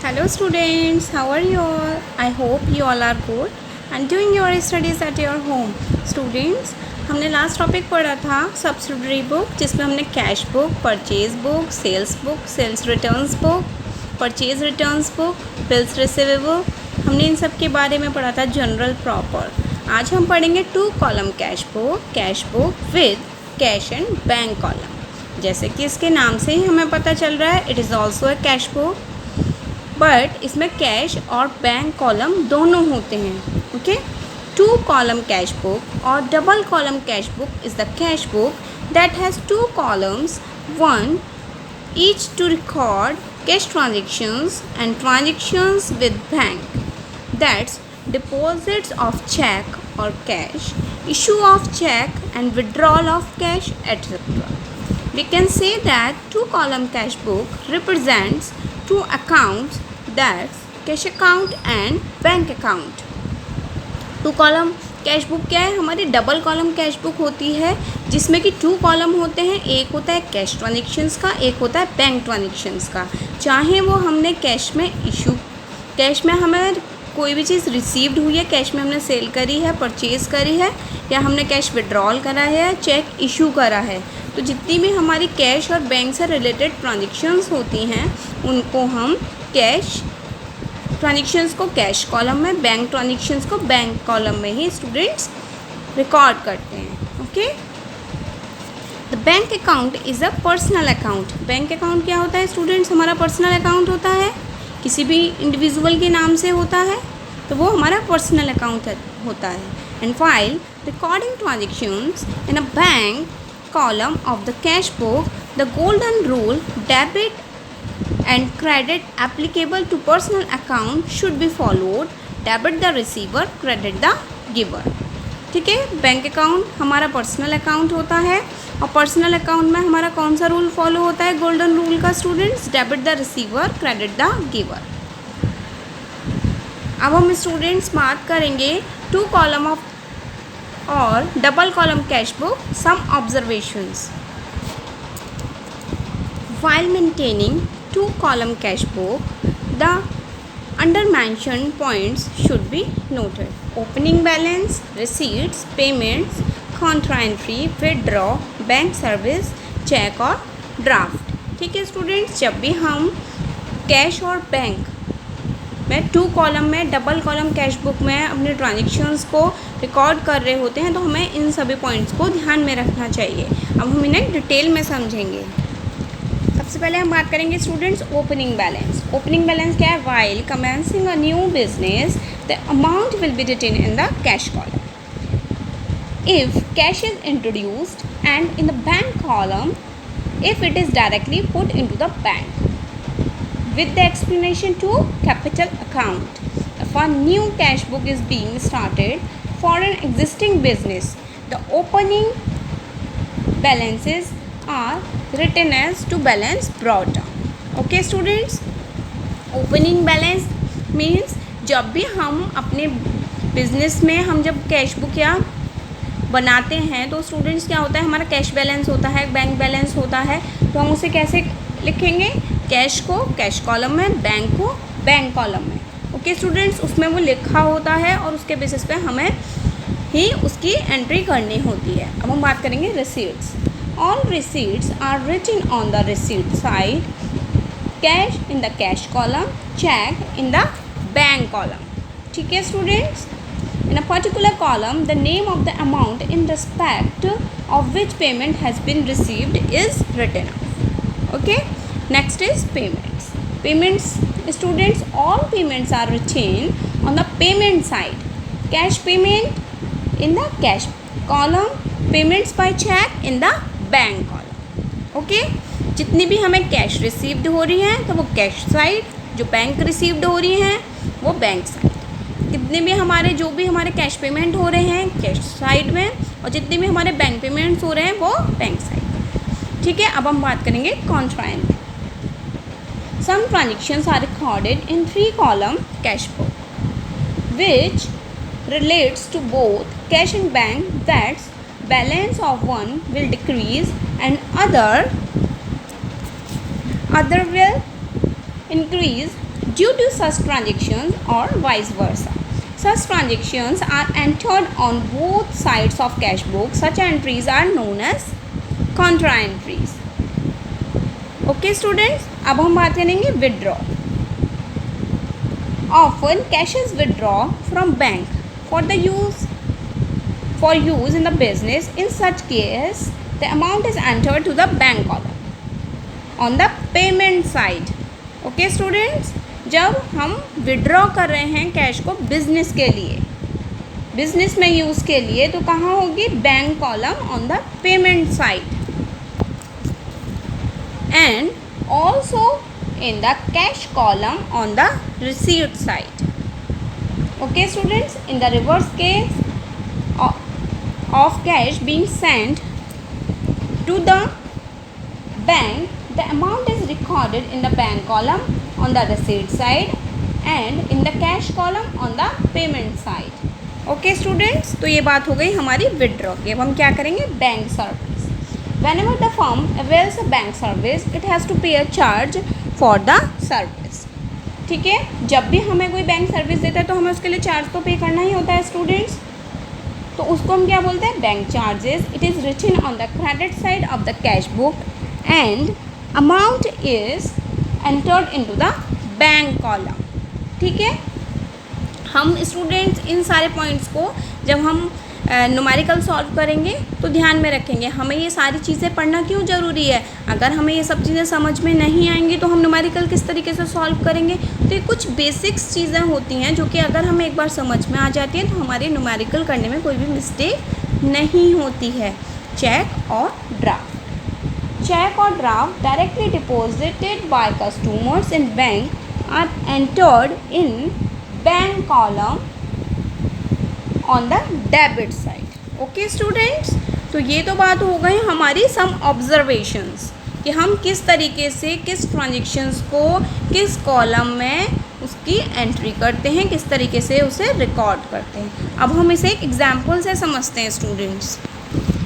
Hello students, how are you all? I hope you all are good and doing your studies at your home. Students, हमने last topic पढ़ा था subsidiary book, जिसमें हमने cash book, purchase book, sales returns book, purchase returns book, bills receivable, हमने इन सब के बारे में पढ़ा था जनरल प्रॉपर. आज हम पढ़ेंगे 2 column cash book with cash and bank column. जैसे कि इसके नाम से ही हमें पता चल रहा है, it is also a cash book, but इसमें कैश और बैंक कॉलम दोनों होते हैं. ओके, 2 कॉलम कैश बुक और double column cash book is the cash book that has 2 columns, one each to record cash transactions and transactions with bank, that's deposits of check or cash, issue of check and withdrawal of cash, etc. We can say that 2 column cash book represents 2 accounts, that's cash account and bank account. 2 column cash book क्या है? हमारी double column cash book होती है जिसमें कि 2 column होते हैं. एक होता है कैश ट्रांजेक्शन्स का, एक होता है बैंक ट्रांजेक्शन्स का. चाहे वो हमने कैश में हमें कोई भी चीज़ रिसीव्ड हुई है, कैश में हमने सेल करी है, परचेज़ करी है, या हमने कैश विड्रॉल करा है, चेक इशू करा है, तो जितनी भी हमारी कैश और बैंक से रिलेटेड ट्रांजेक्शन्स होती हैं उनको हम कैश ट्रांजेक्शन्स को कैश कॉलम में, बैंक ट्रांजेक्शन्स को बैंक कॉलम में ही स्टूडेंट्स रिकॉर्ड करते हैं. Okay, the bank account is a personal account. Bank account क्या होता है स्टूडेंट्स? हमारा पर्सनल अकाउंट होता है, किसी भी इंडिविजुअल के नाम से होता है, तो वो हमारा पर्सनल अकाउंट होता है. And file recording transactions in a bank column of the cash book, the golden rule debit and credit applicable to personal account should be followed. Debit the receiver, credit the giver. ठीक है, bank account हमारा personal account होता है और personal account में हमारा कौन सा रूल फॉलो होता है गोल्डन रूल का students? Debit the receiver, credit the giver. अब हम स्टूडेंट्स बात करेंगे 2 कॉलम ऑफ और double column cash book. Some observations. While maintaining 2 column cash book, the under mentioned points should be noted. Opening balance, receipts, payments, contra entry, withdraw, bank service, check और draft. ठीक है students, जब भी हम cash और bank में 2 column में double column cash book में अपने ट्रांजेक्शन्स को रिकॉर्ड कर रहे होते हैं तो हमें इन सभी पॉइंट्स को ध्यान में रखना चाहिए. अब हम इन्हें डिटेल में समझेंगे. सबसे पहले हम बात करेंगे students opening balance. Opening balance क्या है? While commencing a new business the amount will be written in the cash column. If cash is introduced and in the bank column if it is directly put into the bank with the explanation to capital account. If a new cash book is being started for an existing business, the opening balances are written as to balance brought down. Okay students, opening balance means जब भी हम अपने business में हम जब cash book या बनाते हैं तो स्टूडेंट्स क्या होता है, हमारा कैश बैलेंस होता है, बैंक बैलेंस होता है, तो हम उसे कैसे लिखेंगे? कैश को कैश कॉलम में, बैंक को बैंक कॉलम में. ओके स्टूडेंट्स, उसमें वो लिखा होता है और उसके बेसिस पे हमें ही उसकी एंट्री करनी होती है. अब हम बात करेंगे receipts. All receipts are written on the receipt side, cash in the cash column, cheque in the bank column. ठीक है students, in a particular column the name of the amount in respect of which payment has been received is written out. Okay, next is payments students, all payments are written on the payment side. Cash payment in the cash column, payments by check in the bank column. Okay, जितनी भी हमें cash received हो रही है तो वो cash side, जो bank received हो रही हैं वो बैंक साइड. जितने भी हमारे कैश पेमेंट हो रहे हैं कैश साइड में और जितने भी हमारे बैंक पेमेंट्स हो रहे हैं वो बैंक साइड में. ठीक है, अब हम बात करेंगे contra entry. Some transactions are recorded in 3 column cash book which relates to both cash and bank, that's balance of one will decrease and other will increase due to such transactions or vice versa. Such transactions are entered on both sides of cash book. Such entries are known as contra entries. Okay students, अब हम बात करेंगे withdraw. Often cash is withdrawn from bank for use in the business. In such case, the amount is entered to the bank column on the payment side. Okay students, जब हम withdraw कर रहे हैं cash को business के लिए, business में use के लिए, तो कहाँ होगी? Bank column on the payment side, and also in the cash column on the received side. Okay students, in the reverse case of cash being sent to the bank, the amount is recorded in the bank column on the receipt side and in the cash column on the payment side. Okay students, तो ये बात हो गई हमारी withdraw की. अब हम क्या करेंगे? Bank service. Whenever the firm avails a bank service, it has to pay a charge for the service. ठीक है, जब भी हमें कोई बैंक सर्विस देता है तो हमें उसके लिए चार्ज तो पे करना ही होता है स्टूडेंट्स. तो उसको हम क्या बोलते हैं? Bank charges. It is written on the credit side of the cash book and amount is entered into the bank column. ठीक है, हम स्टूडेंट्स इन सारे पॉइंट्स को जब हम न्यूमेरिकल सॉल्व करेंगे तो ध्यान में रखेंगे. हमें ये सारी चीज़ें पढ़ना क्यों ज़रूरी है? अगर हमें ये सब चीज़ें समझ में नहीं आएंगी तो हम न्यूमेरिकल किस तरीके से सॉल्व करेंगे? तो ये कुछ बेसिक्स चीज़ें होती हैं जो कि अगर हमें एक बार समझ में आ जाती है तो हमारे न्यूमेरिकल करने में कोई भी मिस्टेक नहीं होती है. चेक और draft. Check or draft directly deposited by customers in bank are entered in bank column on the debit side. Okay students, तो ये तो बात हो गई हमारी some observations कि हम किस तरीके से किस ट्रांजेक्शन्स को किस कॉलम में उसकी एंट्री करते हैं, किस तरीके से उसे रिकॉर्ड करते हैं. अब हम इसे एक एग्जाम्पल से समझते हैं स्टूडेंट्स.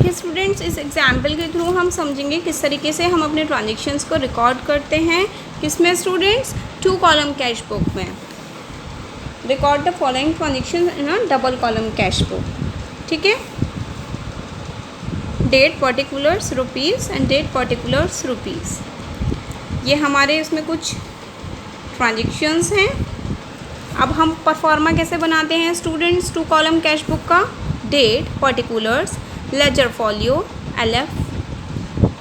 कि स्टूडेंट्स इस एग्जाम्पल के थ्रू हम समझेंगे किस तरीके से हम अपने ट्रांजेक्शन्स को रिकॉर्ड करते हैं. किसमें स्टूडेंट्स? 2 कॉलम कैश बुक में. Record the following transaction in a double column cash book. ठीक है, date particulars rupees and date particulars rupees. ये हमारे इसमें कुछ ट्रांजेक्शन्स हैं. अब हम परफॉर्मा कैसे बनाते हैं स्टूडेंट्स 2 कॉलम कैश बुक का? Date particulars, ledger folio, LF,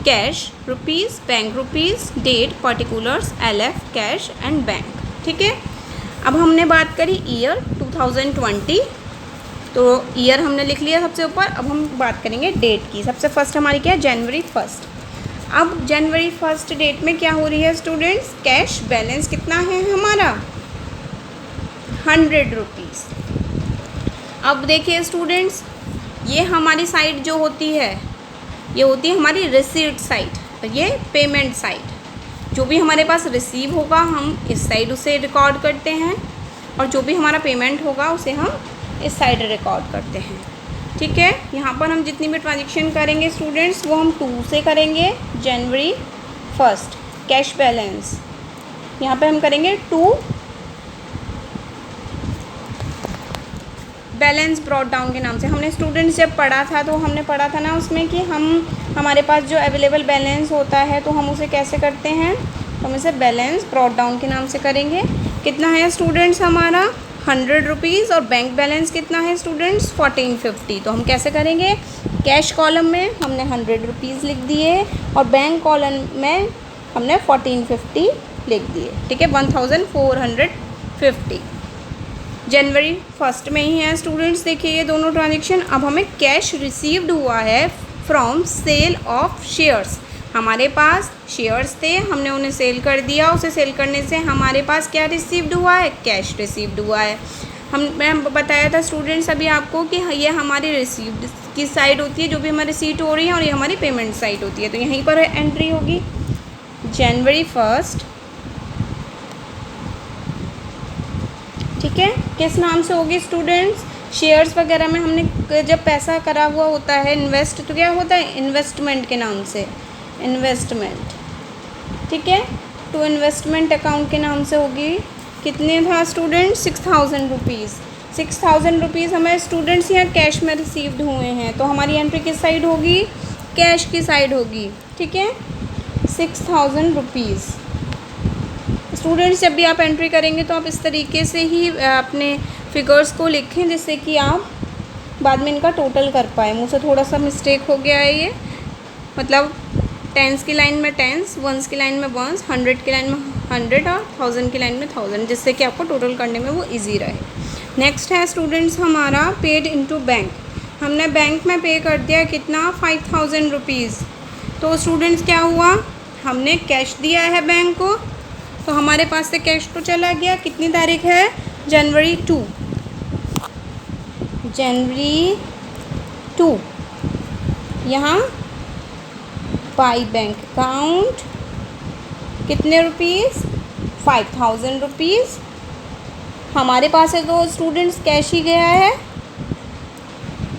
cash, rupees, bank rupees, date particulars, LF, cash and bank. ठीक है, अब हमने बात करी ईयर 2020, तो ईयर हमने लिख लिया सबसे ऊपर. अब हम बात करेंगे डेट की. सबसे फर्स्ट हमारी क्या है? जनवरी 1. अब जनवरी 1 डेट में क्या हो रही है स्टूडेंट्स? कैश बैलेंस कितना है हमारा? 100 रुपीज़. अब देखिए स्टूडेंट्स, ये हमारी साइड जो होती है ये होती है हमारी रिसीट साइड और ये पेमेंट साइड. जो भी हमारे पास रिसीव होगा हम इस साइड उसे रिकॉर्ड करते हैं और जो भी हमारा पेमेंट होगा उसे हम इस साइड रिकॉर्ड करते हैं. ठीक है, यहाँ पर हम जितनी भी ट्रांजेक्शन करेंगे स्टूडेंट्स वो हम 2 से करेंगे. जनवरी 1 कैश बैलेंस, यहाँ पे हम करेंगे 2 बैलेंस ब्रॉट डाउन के नाम से. हमने स्टूडेंट्स जब पढ़ा था तो हमने पढ़ा था ना उसमें कि हमारे पास जो अवेलेबल बैलेंस होता है तो हम उसे कैसे करते हैं? तो हम इसे बैलेंस ब्रॉट डाउन के नाम से करेंगे. कितना है स्टूडेंट्स हमारा? 100 रुपीज़. और बैंक बैलेंस कितना है स्टूडेंट्स? 1450. तो हम कैसे करेंगे? कैश कॉलम में हमने 100 रुपीज़ लिख दिए और बैंक कॉलम में हमने 1450 लिख दिए. ठीक है, 1450 जनवरी 1 में ही है स्टूडेंट्स. देखिए ये दोनों ट्रांजेक्शन. अब हमें कैश रिसीव्ड हुआ है फ्रॉम सेल ऑफ शेयर्स. हमारे पास शेयर्स थे, हमने उन्हें सेल कर दिया. उसे सेल करने से हमारे पास क्या रिसीव्ड हुआ है? कैश रिसीव्ड हुआ है. मैं बताया था स्टूडेंट्स अभी आपको कि ये हमारी रिसीव्ड की साइड होती है, जो भी हमारी रिसीट हो रही है, और ये हमारी पेमेंट साइड होती है. तो यहीं पर एंट्री होगी जनवरी 1. ठीक है, किस नाम से होगी स्टूडेंट्स? शेयर्स वगैरह में हमने जब पैसा करा हुआ होता है इन्वेस्ट, तो क्या होता है? इन्वेस्टमेंट के नाम से. इन्वेस्टमेंट. ठीक है, तो इन्वेस्टमेंट अकाउंट के नाम से होगी कितने था स्टूडेंट? 6000 रुपीज़। 6000 रुपीज़ हमारे स्टूडेंट्स यहाँ कैश में रिसीव्ड हुए हैं, तो हमारी एंट्री किस साइड होगी? कैश की साइड होगी। ठीक है, 6000 रुपीज़। स्टूडेंट्स जब भी आप एंट्री करेंगे तो आप इस तरीके से ही अपने फिगर्स को लिखें जिससे कि आप बाद में इनका टोटल कर पाए। मुझसे थोड़ा सा मिस्टेक हो गया है ये, मतलब टेंस की लाइन में टेंस, वंस की लाइन में वंस, 100 की लाइन में 100 और 1000 की लाइन में 1000, जिससे कि आपको टोटल करने में वो इजी रहे। नेक्स्ट है स्टूडेंट्स हमारा पेड इनटू बैंक। हमने बैंक में पे कर दिया कितना? 5000 रुपीज़। तो स्टूडेंट्स क्या हुआ? हमने कैश दिया है बैंक को, तो हमारे पास से कैश तो चला गया। कितनी तारीख है? जनवरी 2। जनवरी 2 यहाँ बाई बैंक अकाउंट कितने रुपीज़? 5000 रुपीज़। हमारे पास है तो स्टूडेंट्स कैश ही गया है,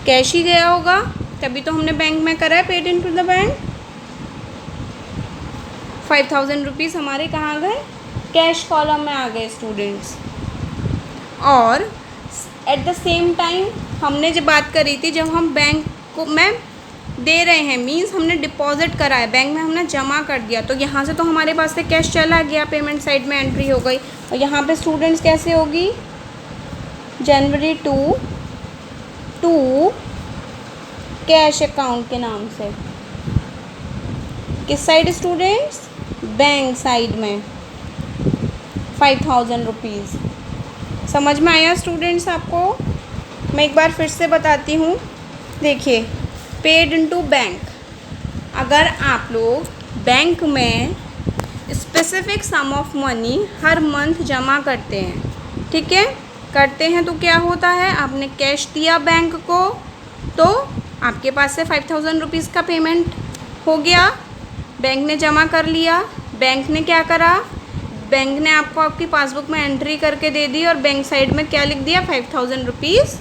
कैश ही गया होगा, तभी तो हमने बैंक में करा है paid into the bank. 5000 rupees हमारे कहाँ गए? कैश कॉलम में आ गए स्टूडेंट्स। और एट द सेम टाइम हमने जब बात करी थी, जब हम बैंक को में दे रहे हैं, मींस हमने डिपॉजिट करा है, बैंक में हमने जमा कर दिया, तो यहाँ से तो हमारे पास से कैश चला गया, पेमेंट साइड में एंट्री हो गई। और यहाँ पे स्टूडेंट्स कैसे होगी? जनवरी 2 कैश अकाउंट के नाम से। किस साइड स्टूडेंट्स? बैंक साइड में 5000 रुपीज़। समझ में आया स्टूडेंट्स आपको? मैं एक बार फिर से बताती हूँ। देखिए, पेड इनटू बैंक, अगर आप लोग बैंक में स्पेसिफिक सम ऑफ मनी हर मंथ जमा करते हैं, ठीक है, करते हैं, तो क्या होता है? आपने कैश दिया बैंक को, तो आपके पास से 5000 रुपीज़ का पेमेंट हो गया, बैंक ने जमा कर लिया। बैंक ने क्या करा? बैंक ने आपको आपकी पासबुक में एंट्री करके दे दी और बैंक साइड में क्या लिख दिया? 5000 रुपीज़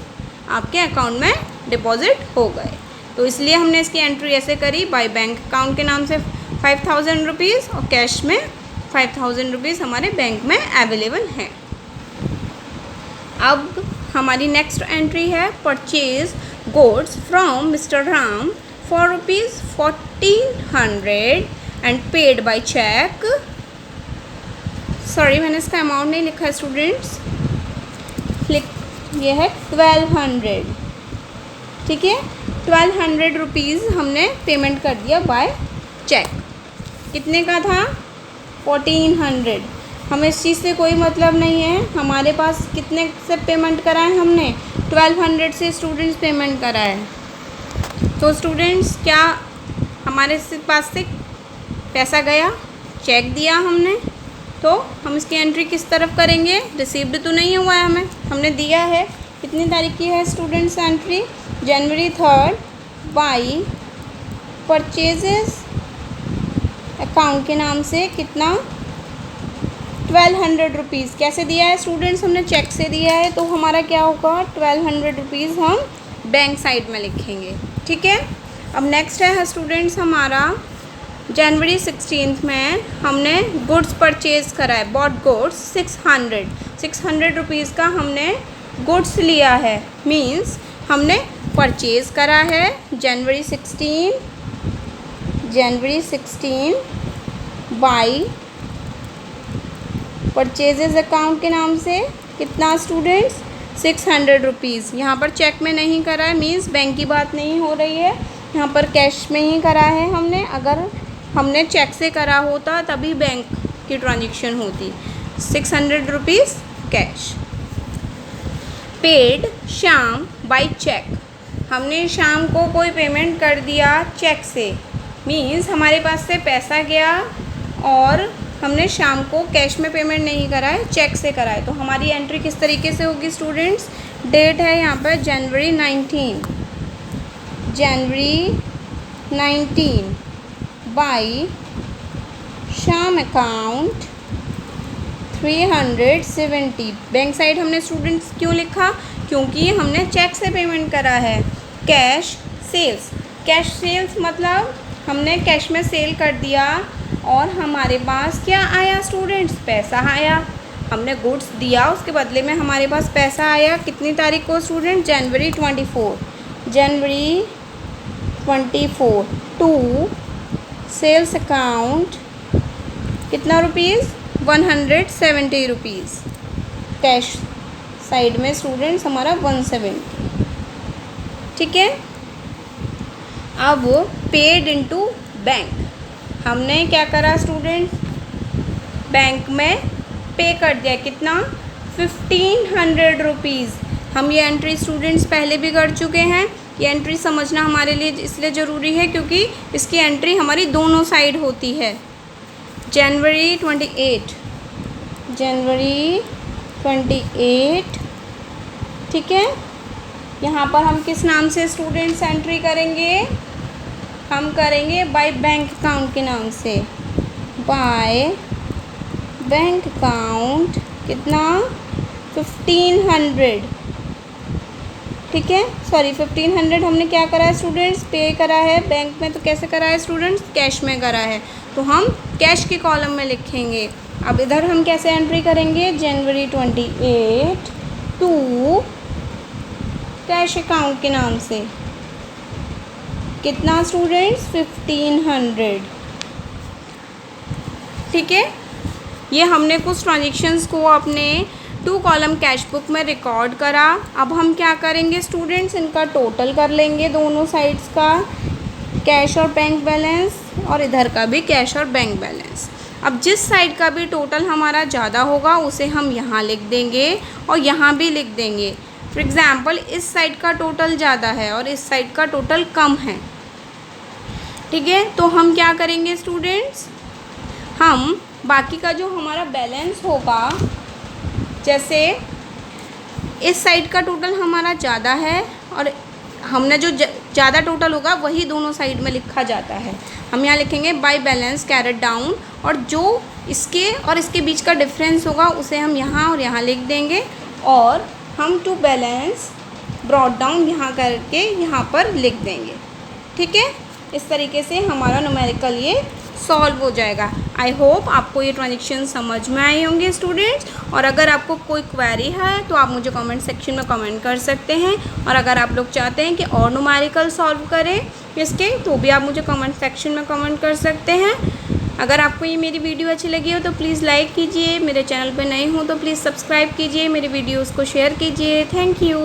आपके अकाउंट में डिपॉजिट हो गए। तो इसलिए हमने इसकी एंट्री ऐसे करी, बाय बैंक अकाउंट के नाम से 5000 रुपीज़ और कैश में 5000 रुपीज़ हमारे बैंक में अवेलेबल हैं। अब हमारी नेक्स्ट एंट्री है purchase goods from mister Ram for ₹1400 and paid by cheque. Sorry, मैंने इसका अमाउंट नहीं लिखा है स्टूडेंट्स, ये है 1200। ठीक है, 1200 रुपीज़ हमने पेमेंट कर दिया बाय चेक। कितने का था? 1400। हमें इस चीज़ से कोई मतलब नहीं है, हमारे पास कितने से पेमेंट करा है हमने? 1200 से स्टूडेंट्स पेमेंट करा है। तो स्टूडेंट्स क्या हमारे पास से पैसा गया? चेक दिया हमने, तो हम इसकी एंट्री किस तरफ करेंगे? रिसीव्ड तो नहीं हुआ है हमें, हमने दिया है। कितनी तारीख की है students entry? January 3 by purchases account के नाम से कितना? 1200 रुपीज़। कैसे दिया है स्टूडेंट्स? हमने चेक से दिया है, तो हमारा क्या होगा? 1200 रुपीज़ हम बैंक साइड में लिखेंगे। ठीक है, अब नेक्स्ट है स्टूडेंट्स हमारा जनवरी 16 में हमने गुड्स परचेज़ करा है, बॉट गुड्स 600 रुपीज़ का हमने गुड्स लिया है, मींस हमने परचेज़ करा है जनवरी 16 बाई परचेजेस अकाउंट के नाम से कितना स्टूडेंट्स? 600 रुपीज़। यहाँ पर चेक में नहीं करा है, मींस बैंक की बात नहीं हो रही है, यहाँ पर कैश में ही करा है हमने। अगर हमने चेक से करा होता तभी बैंक की ट्रांजेक्शन होती। 600 रुपीज़ कैश। पेड शाम बाय चेक, हमने शाम को कोई पेमेंट कर दिया चेक से, मींस हमारे पास से पैसा गया और हमने शाम को कैश में पेमेंट नहीं करा है, चेक से करा है। तो हमारी एंट्री किस तरीके से होगी स्टूडेंट्स? डेट है यहाँ पर जनवरी 19 बाई शाम अकाउंट 370। बैंक साइड हमने स्टूडेंट्स क्यों लिखा? क्योंकि हमने चेक से पेमेंट करा है। कैश सेल्स मतलब हमने कैश में सेल कर दिया और हमारे पास क्या आया स्टूडेंट्स? पैसा आया। हमने गुड्स दिया, उसके बदले में हमारे पास पैसा आया। कितनी तारीख को स्टूडेंट? जनवरी 24। जनवरी 24 टू सेल्स अकाउंट कितना रुपीज़? 170 रुपीज़। कैश साइड में स्टूडेंट्स हमारा 170, ठीक है। अब पेड इनटू बैंक, हमने क्या करा स्टूडेंट्स? बैंक में पे कर दिया। कितना? 1500 रुपीज़। हम ये एंट्री स्टूडेंट्स पहले भी कर चुके हैं। ये एंट्री समझना हमारे लिए इसलिए ज़रूरी है क्योंकि इसकी एंट्री हमारी दोनों साइड होती है। जनवरी 28, जनवरी 28, ठीक है। यहाँ पर हम किस नाम से स्टूडेंट्स एंट्री करेंगे? हम करेंगे बाय बैंक अकाउंट के नाम से। बाय बैंक अकाउंट कितना? 1500, ठीक है। सॉरी 1500 हमने क्या करा है स्टूडेंट्स? पे करा है। बैंक में तो कैसे करा है स्टूडेंट्स? कैश में करा है, तो हम कैश के कॉलम में लिखेंगे। अब इधर हम कैसे एंट्री करेंगे? जनवरी 28 टू कैश अकाउंट के नाम से। कितना स्टूडेंट्स? 1500, ठीक है। ये हमने कुछ ट्रांजेक्शन्स को अपने 2 कॉलम कैश बुक में रिकॉर्ड करा। अब हम क्या करेंगे स्टूडेंट्स? इनका टोटल कर लेंगे, दोनों साइड्स का, कैश और बैंक बैलेंस, और इधर का भी कैश और बैंक बैलेंस। अब जिस साइड का भी टोटल हमारा ज़्यादा होगा उसे हम यहाँ लिख देंगे और यहाँ भी लिख देंगे। फॉर एग्ज़ाम्पल इस साइड का टोटल ज़्यादा है और इस साइड का टोटल कम है, ठीक है। तो हम क्या करेंगे स्टूडेंट्स? हम बाकी का जो हमारा बैलेंस होगा, जैसे इस साइड का टोटल हमारा ज़्यादा है और हमने जो ज़्यादा टोटल होगा वही दोनों साइड में लिखा जाता है। हम यहाँ लिखेंगे बाय बैलेंस कैरेट डाउन, और जो इसके और इसके बीच का डिफरेंस होगा उसे हम यहाँ और यहाँ लिख देंगे, और हम टू बैलेंस ब्रॉट डाउन यहाँ करके यहाँ पर लिख देंगे, ठीक है। इस तरीके से हमारा न्यूमेरिकल ये सॉल्व हो जाएगा। आई होप आपको ये ट्रांजेक्शन समझ में आए होंगे स्टूडेंट्स, और अगर आपको कोई क्वेरी है तो आप मुझे कमेंट सेक्शन में कमेंट कर सकते हैं, और अगर आप लोग चाहते हैं कि और न्यूमेरिकल सॉल्व करें इसके, तो भी आप मुझे कमेंट सेक्शन में कमेंट कर सकते हैं। अगर आपको ये मेरी वीडियो अच्छी लगी हो तो प्लीज़ लाइक कीजिए, मेरे चैनल पर नए हो तो प्लीज़ सब्सक्राइब कीजिए, मेरे वीडियोज़ को शेयर कीजिए। Thank you.